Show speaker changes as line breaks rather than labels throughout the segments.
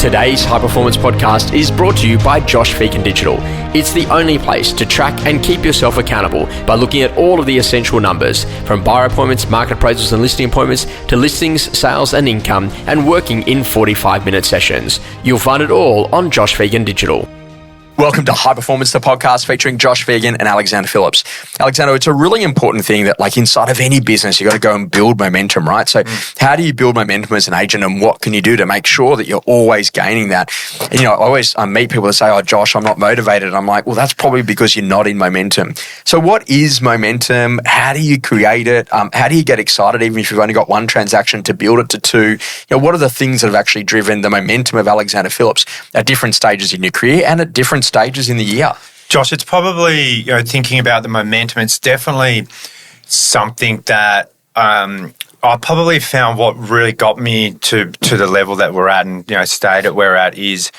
Today's High Performance Podcast is brought to you by Josh Phegan Digital. It's the only place to track and keep yourself accountable by looking at all of the essential numbers, from buyer appointments, market appraisals and listing appointments, to listings, sales and income, and working in 45-minute sessions. You'll find it all on Josh Phegan Digital. Welcome to High Performance, the podcast featuring Josh Phegan and Alexander Phillips. Alexander, it's a really important thing that, like, inside of any business, you got to go and build momentum, right? So how do you build momentum as an agent, and what can you do to make sure that you're always gaining that? And, I always meet people that say, oh, Josh, I'm not motivated. And I'm like, well, that's probably because you're not in momentum. So what is momentum? How do you create it? How do you get excited, even if you've only got one transaction, to build it to two? What are the things that have actually driven the momentum of Alexander Phillips at different stages in your career and at different stages in the year?
Josh, it's probably, thinking about the momentum, it's definitely something that I probably found what really got me to the level that we're at and, stayed at where we're at is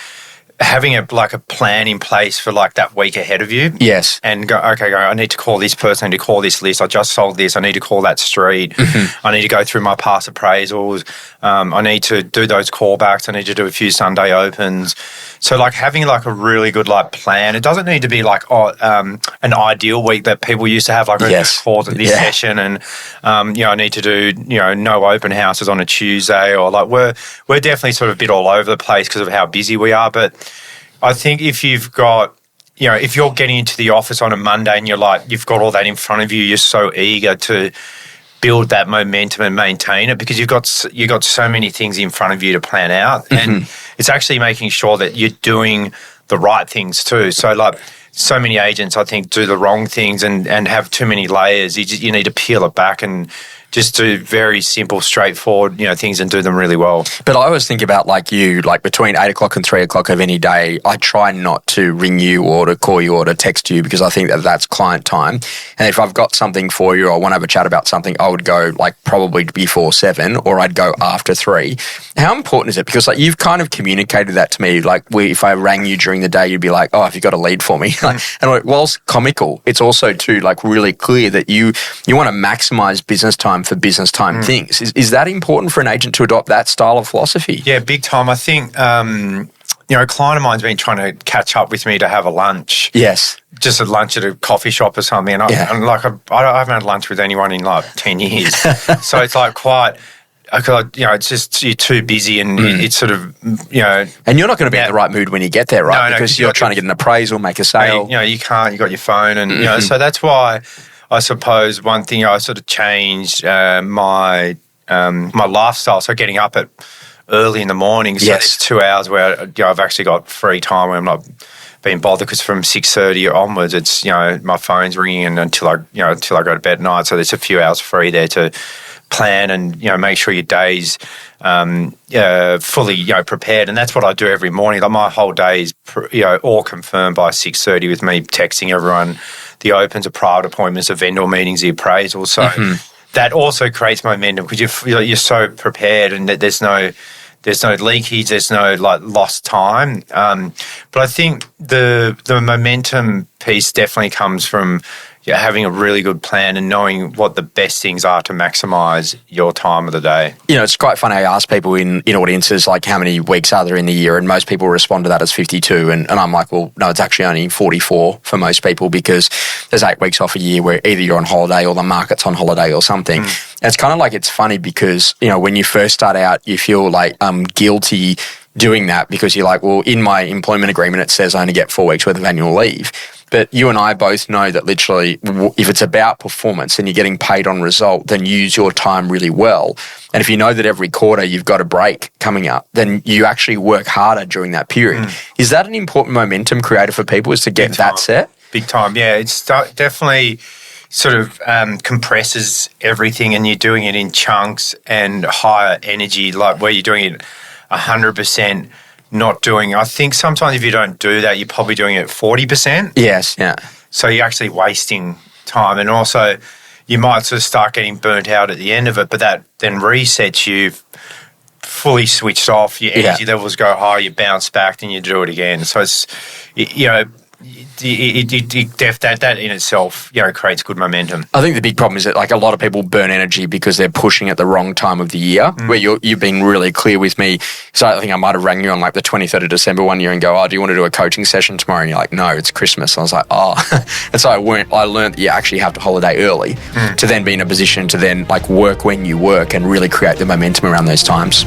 having a plan in place for that week ahead of you.
Yes.
And go, I need to call this person, I need to call this list, I just sold this, I need to call that street, I need to go through my past appraisals, I need to do those callbacks, I need to do a few Sunday opens. So having a really good plan. It doesn't need to be an ideal week that people used to have, calls at this session, and I need to do no open houses on a Tuesday, or we're definitely sort of a bit all over the place because of how busy we are. But I think if you've got if you're getting into the office on a Monday and you've got all that in front of you, you're so eager to build that momentum and maintain it because you've got so many things in front of you to plan out, and it's actually making sure that you're doing the right things too. So so many agents, I think, do the wrong things and have too many layers. You need to peel it back and just do very simple, straightforward, things and do them really well. But
I always think about between 8 o'clock and 3 o'clock of any day, I try not to ring you or to call you or to text you because I think that that's client time. And if I've got something for you or I want to have a chat about something, I would go probably before 7 or I'd go after 3. How important is it? Because you've kind of communicated that to me. If I rang you during the day, you'd be like, oh, have you got a lead for me? And whilst comical, it's also too really clear that you want to maximize business time for business time things. Is that important for an agent to adopt that style of philosophy?
Yeah, big time. I think, a client of mine's been trying to catch up with me to have a lunch.
Yes.
Just a lunch at a coffee shop or something. And I haven't had lunch with anyone in 10 years. So it's quite... it's just you're too busy and it's sort of,
And you're not going to be in the right mood when you get there, right? No, because you're trying to get an appraisal, make a sale.
You can't. You got your phone and, so that's why I suppose one thing I sort of changed my lifestyle. So getting up at early in the morning. So there's 2 hours where I've actually got free time where I'm not being bothered because from 6:30 onwards, it's, my phone's ringing until I go to bed at night. So there's a few hours free there to plan and make sure your day's fully prepared, and that's what I do every morning. My whole day is all confirmed by 6:30 with me texting everyone the opens, the private appointments, the vendor meetings, the appraisals. So that also creates momentum because you're so prepared and that there's no leakage, there's no lost time. But I think the momentum piece definitely comes from having a really good plan and knowing what the best things are to maximise your time of the day.
It's quite funny. I ask people in audiences, how many weeks are there in the year? And most people respond to that as 52. And I'm like, well, no, it's actually only 44 for most people because there's 8 weeks off a year where either you're on holiday or the market's on holiday or something. It's kind of it's funny because, when you first start out, you feel guilty doing that because you're like, well, in my employment agreement, it says I only get 4 weeks worth of annual leave. But you and I both know that literally if it's about performance and you're getting paid on result, then use your time really well. And if you know that every quarter you've got a break coming up, then you actually work harder during that period. Is that an important momentum creator for people, is to get that set?
Big time, yeah. It's definitely sort of compresses everything and you're doing it in chunks and higher energy, where you're doing it 100%. Not doing, I think sometimes if you don't do that, you're probably doing it 40%.
Yes, yeah.
So you're actually wasting time. And also you might sort of start getting burnt out at the end of it, but that then resets you fully switched off, your energy levels go high, you bounce back, and you do it again. So it's, that in itself, creates good momentum.
I think the big problem is that a lot of people burn energy because they're pushing at the wrong time of the year, where you've been really clear with me. So I think I might have rang you on the 23rd of December one year and go, do you want to do a coaching session tomorrow? And you're like, no, it's Christmas. And I was like, and so I learned that you actually have to holiday early to then be in a position to then work when you work and really create the momentum around those times.